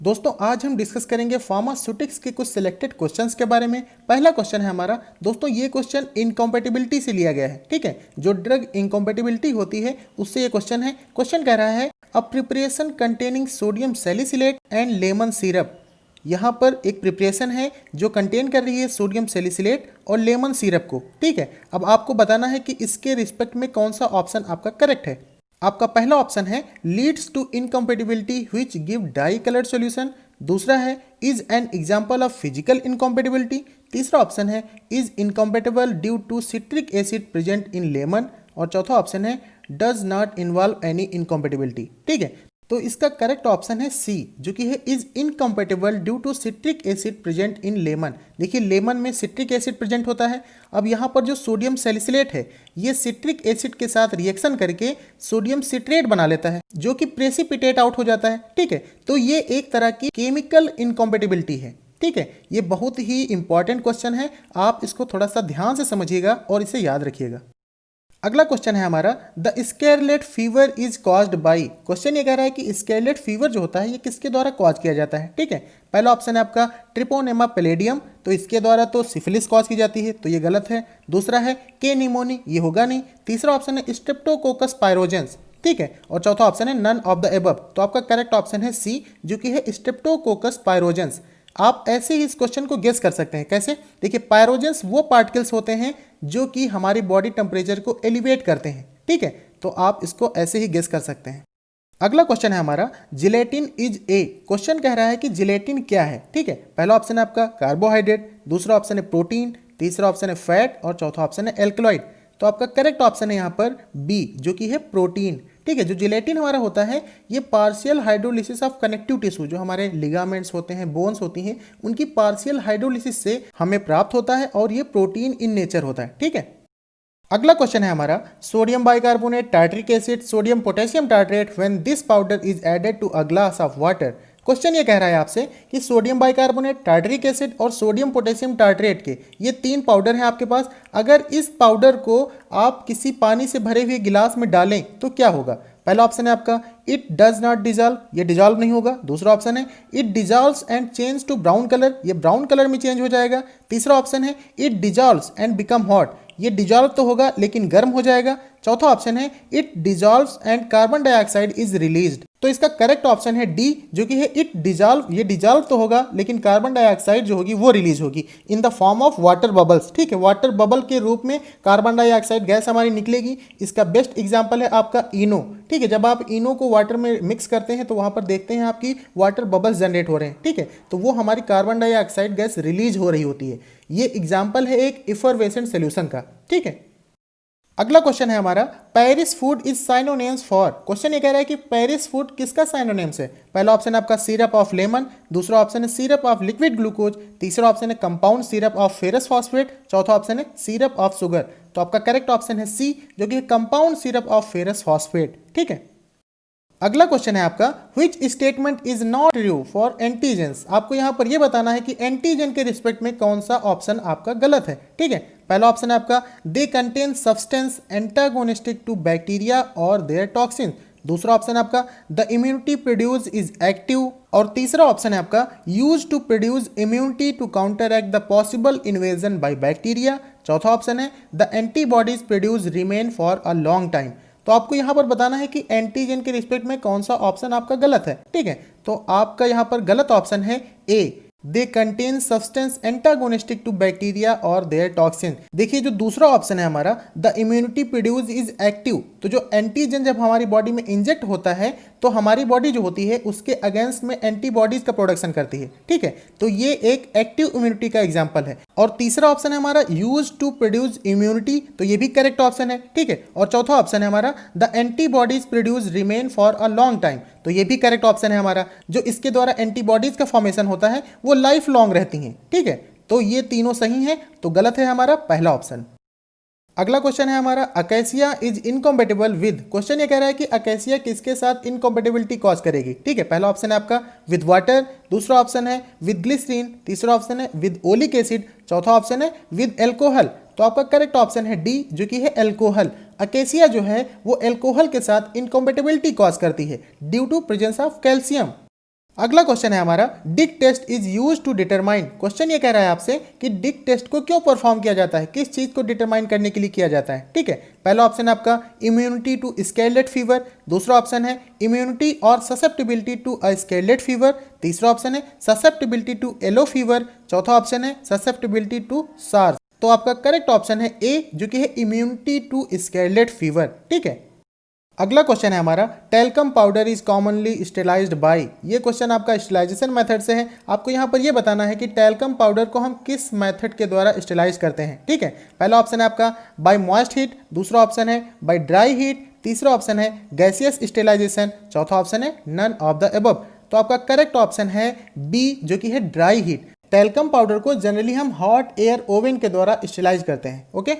दोस्तों आज हम डिस्कस करेंगे फार्मास्यूटिक्स के कुछ सिलेक्टेड क्वेश्चंस के बारे में। पहला क्वेश्चन है हमारा, दोस्तों ये क्वेश्चन इनकॉम्पेटिबिलिटी से लिया गया है। ठीक है, जो ड्रग इनकॉम्पेटिबिलिटी होती है उससे ये क्वेश्चन है। क्वेश्चन कह रहा है a preparation containing sodium salicylate and lemon syrup. यहाँ पर एक प्रिपरेशन है जो कंटेन कर रही है सोडियम सैलिसिलेट और लेमन सिरप को। ठीक है, अब आपको बताना है कि इसके रिस्पेक्ट में कौन सा ऑप्शन आपका करेक्ट है। आपका पहला ऑप्शन है leads to incompatibility which give dye coloured solution. दूसरा है is an example of physical incompatibility. तीसरा ऑप्शन है is incompatible due to citric acid present in lemon. और चौथा ऑप्शन है does not involve any incompatibility. ठीक है, तो इसका करेक्ट ऑप्शन है सी, जो कि है is incompatible due to citric acid present in lemon. देखिए लेमन में सिट्रिक एसिड प्रेजेंट होता है। अब यहाँ पर जो सोडियम सैलिसिलेट है ये सिट्रिक एसिड के साथ रिएक्शन करके सोडियम सिट्रेट बना लेता है, जो कि प्रेसिपिटेट आउट हो जाता है। ठीक है, तो ये एक तरह की केमिकल इनकॉम्पेटिबिलिटी है। ठीक है, ये बहुत ही इंपॉर्टेंट क्वेश्चन है, आप इसको थोड़ा सा ध्यान से समझिएगा और इसे याद रखिएगा। अगला क्वेश्चन है हमारा, the scarlet fever is caused by. Question ये कह रहा है कि स्केरलेट फीवर जो होता है ये किसके द्वारा कॉज किया जाता है। ठीक है, पहला ऑप्शन है आपका ट्रिपोनेमा पैलेडियम, तो इसके द्वारा तो सिफिलिस कॉज की जाती है, तो ये गलत है। दूसरा है के निमोनी, ये होगा नहीं। तीसरा ऑप्शन है स्ट्रेप्टोकोकस पायरोजेंस। ठीक है, और चौथा ऑप्शन है नन ऑफ द एबव, तो आपका करेक्ट ऑप्शन है सी, जो कि है स्ट्रेप्टोकोकस पायरोजेंस। आप ऐसे ही इस क्वेश्चन को गेस कर सकते हैं। कैसे? देखिए पायरोजेंस वो पार्टिकल्स होते हैं जो कि हमारी बॉडी टेम्परेचर को एलिवेट करते हैं। ठीक है, तो आप इसको ऐसे ही गेस कर सकते हैं। अगला क्वेश्चन है हमारा, जिलेटिन इज ए। क्वेश्चन कह रहा है कि जिलेटिन क्या है। ठीक है, पहला ऑप्शन है आपका कार्बोहाइड्रेट, दूसरा ऑप्शन है प्रोटीन, तीसरा ऑप्शन है फैट और चौथा ऑप्शन है एल्कलॉइड। तो आपका करेक्ट ऑप्शन है यहाँ पर बी, जो कि है प्रोटीन। ठीक है, जो जिलेटिन हमारा होता है ये partial hydrolysis of connective tissue, जो हमारे लिगामेंट्स होते हैं, बोन्स होती हैं, उनकी पार्शियल हाइड्रोलिसिस से हमें प्राप्त होता है और ये प्रोटीन इन नेचर होता है। ठीक है, अगला क्वेश्चन है हमारा, sodium bicarbonate tartaric acid sodium potassium tartrate when this powder is added to a glass of water. Question ये कह रहा है आपसे कि सोडियम बाइकार्बोनेट टार्ट्रिक एसिड और सोडियम पोटेशियम टार्ट्रेट के ये तीन पाउडर हैं आपके पास। अगर इस पाउडर को आप किसी पानी से भरे हुए गिलास में डालें तो क्या होगा? पहला ऑप्शन है आपका इट डज नॉट डिजॉल्व, ये डिजॉल्व नहीं होगा। दूसरा ऑप्शन है it dissolves and change to brown colour, ये ब्राउन कलर में चेंज हो जाएगा। तीसरा ऑप्शन है it dissolves and become hot, ये डिजॉल्व तो होगा लेकिन गर्म हो जाएगा। चौथा ऑप्शन है it dissolves and carbon dioxide is released. तो इसका करेक्ट ऑप्शन है डी, जो कि है इट डिजॉल्व, ये डिजॉल्व तो होगा लेकिन कार्बन डाइऑक्साइड जो होगी वो रिलीज होगी in the form of water bubbles. ठीक है, वाटर बबल के रूप में कार्बन डाइऑक्साइड गैस हमारी निकलेगी। इसका बेस्ट एग्जांपल है आपका इनो। ठीक है, जब आप इनो को वाटर में मिक्स करते हैं तो वहां पर देखते हैं आपकी वाटर बबल्स जनरेट हो रहे हैं। ठीक है, तो वो हमारी कार्बन डाइऑक्साइड गैस रिलीज हो रही होती है। ये एग्जाम्पल है एक इफरवेसेंट सोल्यूशन का। ठीक है, अगला क्वेश्चन है हमारा, Paris food is synonyms for. Question ये कह रहा है कि पेरिस फूड किसका साइनोनिम्स है। पहला ऑप्शन है आपका सिरप ऑफ लेमन, दूसरा ऑप्शन है सिरप ऑफ लिक्विड ग्लूकोज, तीसरा ऑप्शन है compound syrup of ferrous phosphate, चौथा ऑप्शन है सिरप ऑफ शुगर। तो आपका करेक्ट ऑप्शन है सी, जो कि compound syrup of ferrous phosphate. ठीक है, अगला क्वेश्चन है आपका, which statement is not true for antigens. आपको यहां पर यह बताना है कि एंटीजन के रिस्पेक्ट में कौन सा ऑप्शन आपका गलत है। ठीक है, पहला ऑप्शन है आपका they contain substance antagonistic to bacteria और देयर टॉक्सिन। दूसरा ऑप्शन है आपका the immunity produce is active. और तीसरा ऑप्शन है आपका use to produce immunity to counteract the possible invasion by bacteria. चौथा ऑप्शन है the antibodies produce remain for a long time. तो आपको यहां पर बताना है कि एंटीजन के रिस्पेक्ट में कौन सा ऑप्शन आपका गलत है। ठीक है, तो आपका यहां पर गलत ऑप्शन है A, they contain substance antagonistic to bacteria और देयर टॉक्सिन। देखिए जो दूसरा ऑप्शन है हमारा the immunity produce is active, तो जो एंटीजन जब हमारी बॉडी में इंजेक्ट होता है तो हमारी बॉडी जो होती है उसके अगेंस्ट में एंटीबॉडीज का प्रोडक्शन करती है। ठीक है, तो ये एक एक्टिव इम्यूनिटी का एग्जांपल है। और तीसरा ऑप्शन है हमारा यूज टू प्रोड्यूस इम्यूनिटी, तो ये भी करेक्ट ऑप्शन है। ठीक है, और चौथा ऑप्शन है हमारा the antibodies produce remain for a long time, तो ये भी करेक्ट ऑप्शन है हमारा। जो इसके द्वारा एंटीबॉडीज का फॉर्मेशन होता है वो लाइफ लॉन्ग रहती हैं। ठीक है, तो ये तीनों सही हैं, तो गलत है हमारा पहला ऑप्शन। अगला क्वेश्चन है हमारा, अकेसिया इज इनकॉम्पेटिबल विद। क्वेश्चन ये कह रहा है कि अकेसिया किसके साथ इनकॉम्पेटिबिलिटी कॉज करेगी। ठीक है, पहला ऑप्शन है आपका विद वाटर, दूसरा ऑप्शन है विद ग्लिसरीन, तीसरा ऑप्शन है विद ओलिक एसिड, चौथा ऑप्शन है विद एल्कोहल। तो आपका करेक्ट ऑप्शन है डी, जो कि है एल्कोहल। अकेसिया जो है वो एल्कोहल के साथ इनकॉम्पेटिबिलिटी कॉज करती है due to presence of calcium. अगला क्वेश्चन है हमारा, Dick test is use to determine. Question ये कह रहा है आपसे कि डिक टेस्ट को क्यों परफॉर्म किया जाता है, किस चीज को डिटरमाइन करने के लिए किया जाता है। ठीक है, पहला ऑप्शन है आपका इम्यूनिटी टू स्कारलेट फीवर, दूसरा ऑप्शन है इम्यूनिटी और susceptibility to a scarlet fever, तीसरा ऑप्शन है ससेप्टिबिलिटी टू येलो फीवर, चौथा ऑप्शन है ससेप्टिबिलिटी टू सार्स। तो आपका करेक्ट ऑप्शन है ए, जो कि है इम्यूनिटी टू स्कारलेट फीवर। ठीक है, अगला क्वेश्चन है हमारा, talcum powder is commonly sterilised by. ये क्वेश्चन आपका स्टेलाइजेशन मेथड से है। आपको यहाँ पर ये बताना है कि टेल्कम पाउडर को हम किस मेथड के द्वारा स्टेलाइज करते हैं। ठीक है, पहला ऑप्शन है आपका बाय मॉइस्ट हीट, दूसरा ऑप्शन है बाय ड्राई हीट, तीसरा ऑप्शन है गैसियस स्टेलाइजेशन, चौथा ऑप्शन है नन ऑफ द अबव। तो आपका करेक्ट ऑप्शन है बी, जो कि है ड्राई हीट। टेल्कम पाउडर को जनरली हम हॉट एयर ओवन के द्वारा स्टेलाइज करते हैं। ओके,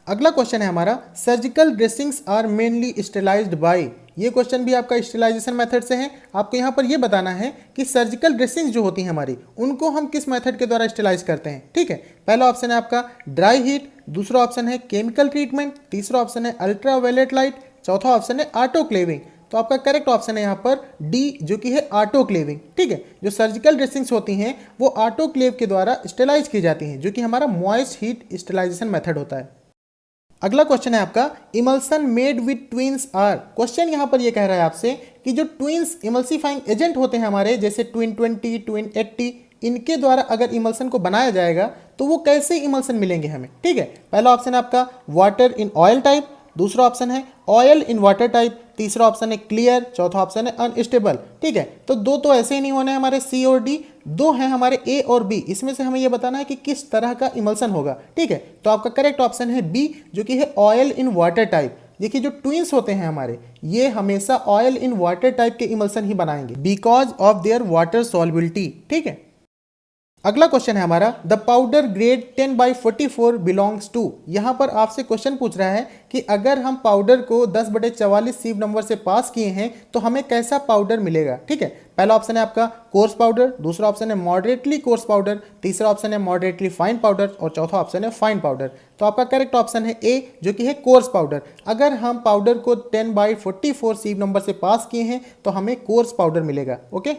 अगला क्वेश्चन है हमारा, surgical dressings are mainly sterilised by. ये क्वेश्चन भी आपका स्टेलाइजेशन मेथड से है। आपको यहाँ पर ये बताना है कि सर्जिकल ड्रेसिंग्स जो होती हैं हमारी, उनको हम किस मेथड के द्वारा स्टेलाइज करते हैं। ठीक है, पहला ऑप्शन है आपका ड्राई हीट, दूसरा ऑप्शन है केमिकल ट्रीटमेंट, तीसरा ऑप्शन है अल्ट्रावायलेट लाइट, चौथा ऑप्शन है ऑटोक्लेविंग। तो आपका करेक्ट ऑप्शन है यहाँ पर डी, जो कि है ऑटोक्लेविंग। ठीक है, जो सर्जिकल ड्रेसिंग्स होती हैं वो ऑटोक्लेव के द्वारा स्टेलाइज की जाती हैं, जो कि हमारा मॉइस्ट हीट स्टेलाइजेशन मेथड होता है। अगला क्वेश्चन है आपका, emulsion made with tweens are. Question यहाँ पर ये कह रहा है आपसे कि जो ट्विन्स इमल्सीफाइंग एजेंट होते हैं हमारे, जैसे ट्विन 20, ट्विन 80, इनके द्वारा अगर इमल्सन को बनाया जाएगा तो वो कैसे इमल्सन मिलेंगे हमें। ठीक है, पहला ऑप्शन है आपका वाटर इन ऑयल टाइप, दूसरा ऑप्शन है ऑयल इन वाटर टाइप, तीसरा ऑप्शन है क्लियर, चौथा ऑप्शन है अनस्टेबल। ठीक है, तो दो तो ऐसे ही नहीं होने हमारे सी और डी, दो हैं हमारे ए और बी। इसमें से हमें यह बताना है कि किस तरह का इमल्सन होगा। ठीक है, तो आपका करेक्ट ऑप्शन है बी, जो कि है ऑयल इन वाटर टाइप। देखिए, जो ट्विन्स होते हैं हमारे, ये हमेशा ऑयल इन वाटर टाइप के इमल्सन ही बनाएंगे because of their water solubility. ठीक है, अगला क्वेश्चन है हमारा, the powder grade 10/44 belongs to. यहाँ पर आपसे क्वेश्चन पूछ रहा है कि अगर हम पाउडर को 10/44 सीव नंबर से पास किए हैं तो हमें कैसा पाउडर मिलेगा। ठीक है, पहला ऑप्शन है आपका कोर्स पाउडर, दूसरा ऑप्शन है मॉडरेटली कोर्स पाउडर, तीसरा ऑप्शन है मॉडरेटली फाइन पाउडर और चौथा ऑप्शन है फाइन पाउडर। तो आपका करेक्ट ऑप्शन है ए, जो कि है कोर्स पाउडर। अगर हम पाउडर को 10/44 सीव नंबर से पास किए हैं तो हमें कोर्स पाउडर मिलेगा। ओके,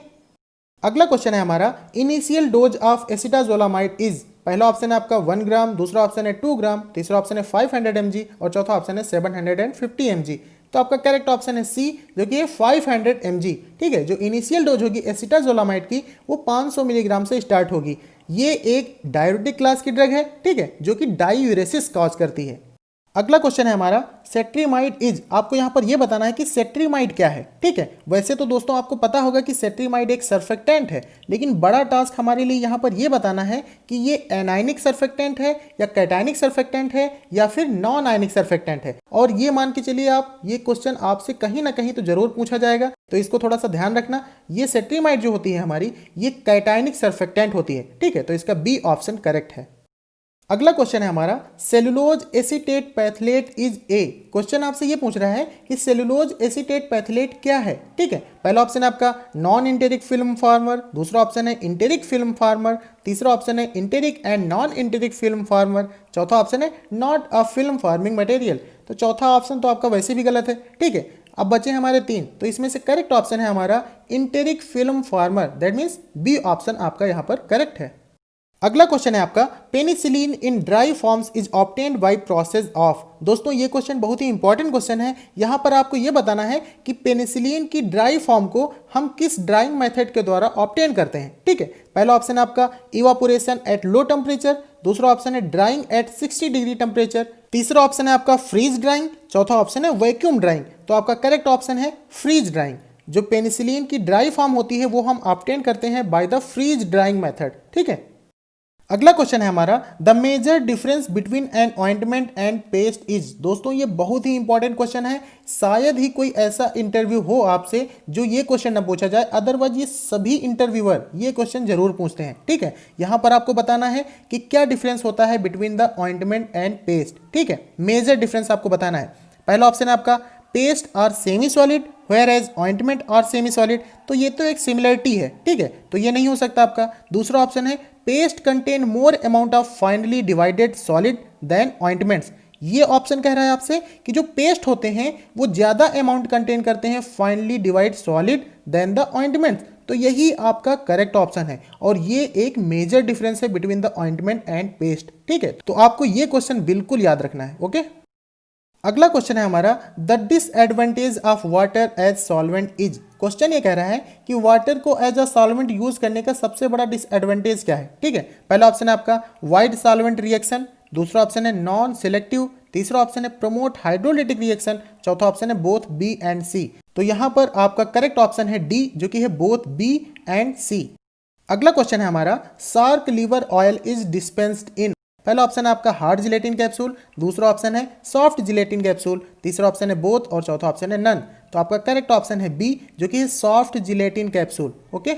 अगला क्वेश्चन है हमारा, initial dose of acetazolamide is. पहला ऑप्शन है आपका 1 ग्राम, दूसरा ऑप्शन है 2 ग्राम, तीसरा ऑप्शन है 500 mg और चौथा ऑप्शन है 750 mg। तो आपका करेक्ट ऑप्शन है सी, जो कि है 500 mg। ठीक है, जो इनिशियल डोज होगी एसिटाजोलामाइड की वो 500 मिलीग्राम से स्टार्ट होगी। ये एक डायरेटिक क्लास की ड्रग है। ठीक है, जो कि डायूरेसिस कॉज करती है। अगला क्वेश्चन है हमारा, सेट्रीमाइड इज। आपको यहाँ पर यह बताना है कि सेट्रीमाइड क्या है। ठीक है, वैसे तो दोस्तों आपको पता होगा कि सेट्रीमाइड एक सर्फेक्टेंट है, लेकिन बड़ा टास्क हमारे लिए यहाँ पर यह बताना है कि ये एनायनिक सर्फेक्टेंट है या कैटायनिक सर्फेक्टेंट है या फिर नॉन आयनिक सर्फेक्टेंट है। और ये मान के चलिए आप, ये क्वेश्चन आपसे कहीं ना कहीं तो जरूर पूछा जाएगा, तो इसको थोड़ा सा ध्यान रखना। ये सेट्रीमाइड जो होती है हमारी, ये कैटायनिक सर्फेक्टेंट होती है। ठीक है, तो इसका बी ऑप्शन करेक्ट है। अगला क्वेश्चन है हमारा, cellulose acetate पैथलेट is a. Question आपसे ये पूछ रहा है कि सेलुलोज एसीटेट पैथलेट क्या है। ठीक है, पहला ऑप्शन है आपका नॉन इंटेरिक फिल्म फार्मर, दूसरा ऑप्शन है इंटेरिक फिल्म फार्मर, तीसरा ऑप्शन है enteric and non enteric film farmer, चौथा ऑप्शन है not a film farming material. तो चौथा ऑप्शन तो आपका वैसे भी गलत है। ठीक है, अब बचे हमारे तीन, तो इसमें से करेक्ट ऑप्शन है हमारा enteric film former. That means B option आपका यहाँ पर करेक्ट है। अगला क्वेश्चन है आपका, penicillin in dry forms is obtained by process of. दोस्तों ये क्वेश्चन बहुत ही इंपॉर्टेंट क्वेश्चन है। यहाँ पर आपको ये बताना है कि पेनिसिलिन की ड्राई फॉर्म को हम किस ड्राइंग मेथड के द्वारा ऑब्टेन करते हैं। ठीक है, पहला ऑप्शन है आपका इवापोरेशन एट लो टेम्परेचर, दूसरा ऑप्शन है ड्राइंग एट 60 डिग्री टेम्परेचर, तीसरा ऑप्शन है आपका फ्रीज ड्राइंग, चौथा ऑप्शन है वैक्यूम ड्राइंग। तो आपका करेक्ट ऑप्शन है फ्रीज ड्राइंग। जो पेनिसिलिन की ड्राई फॉर्म होती है वो हम ऑब्टेन करते हैं by the freeze drying method. ठीक है, अगला क्वेश्चन है हमारा, the major difference between an ointment and paste is. दोस्तों ये बहुत ही इंपॉर्टेंट क्वेश्चन है। शायद ही कोई ऐसा इंटरव्यू हो आपसे जो ये क्वेश्चन ना पूछा जाए, अदरवाइज ये सभी इंटरव्यूअर ये क्वेश्चन जरूर पूछते हैं। ठीक है, यहाँ पर आपको बताना है कि क्या डिफरेंस होता है between the ointment and paste. ठीक है, मेजर डिफरेंस आपको बताना है। पहला ऑप्शन है आपका paste are semi solid whereas ointment are semi solid. तो ये तो एक सिमिलरिटी है। ठीक है, तो ये नहीं हो सकता आपका। दूसरा ऑप्शन है paste contain more amount of finely divided solid than ointments. ये ऑप्शन कह रहा है आपसे कि जो पेस्ट होते हैं वो ज़्यादा अमाउंट कंटेन करते हैं finely divide solid than the ointments. तो यही आपका करेक्ट ऑप्शन है और ये एक मेजर डिफरेंस है between the ointment and paste. ठीक है, तो आपको ये क्वेश्चन बिल्कुल याद रखना है। ओके, अगला क्वेश्चन है हमारा, the disadvantage of water as solvent is. Question ये कह रहा है कि वाटर को एज अ सॉल्वेंट यूज करने का सबसे बड़ा डिसएडवांटेज क्या है। ठीक है, पहला ऑप्शन है आपका वाइड सॉल्वेंट रिएक्शन, दूसरा ऑप्शन है नॉन सिलेक्टिव, तीसरा ऑप्शन है प्रमोट हाइड्रोलिटिक रिएक्शन, चौथा ऑप्शन है बोथ बी एंड सी। तो यहां पर आपका करेक्ट ऑप्शन है डी, जो कि है बोथ बी एंड सी। अगला क्वेश्चन है हमारा, shark liver oil is dispensed in. पहला ऑप्शन है आपका हार्ड जिलेटिन कैप्सूल, दूसरा ऑप्शन है सॉफ्ट जिलेटिन कैप्सूल, तीसरा ऑप्शन है बोथ और चौथा ऑप्शन है नन। तो आपका करेक्ट ऑप्शन है बी, जो कि है सॉफ्ट जिलेटिन कैप्सूल। ओके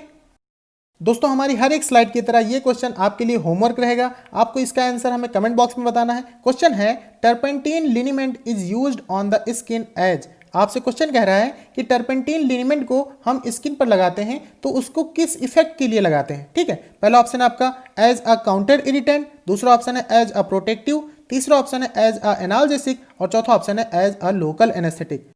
दोस्तों, हमारी हर एक स्लाइड की तरह ये क्वेश्चन आपके लिए होमवर्क रहेगा। आपको इसका आंसर हमें कमेंट बॉक्स में बताना है। क्वेश्चन है, turpentine liniment is used on the skin as. आपसे क्वेश्चन कह रहा है कि टर्पेंटीन लिनीमेंट को हम स्किन पर लगाते हैं तो उसको किस इफेक्ट के लिए लगाते हैं। ठीक है, पहला ऑप्शन है आपका एज अ काउंटर इरिटेंट, दूसरा ऑप्शन है एज अ प्रोटेक्टिव, तीसरा ऑप्शन है एज अ एनाल्जेसिक और चौथा ऑप्शन है एज अ लोकल एनेस्थेटिक।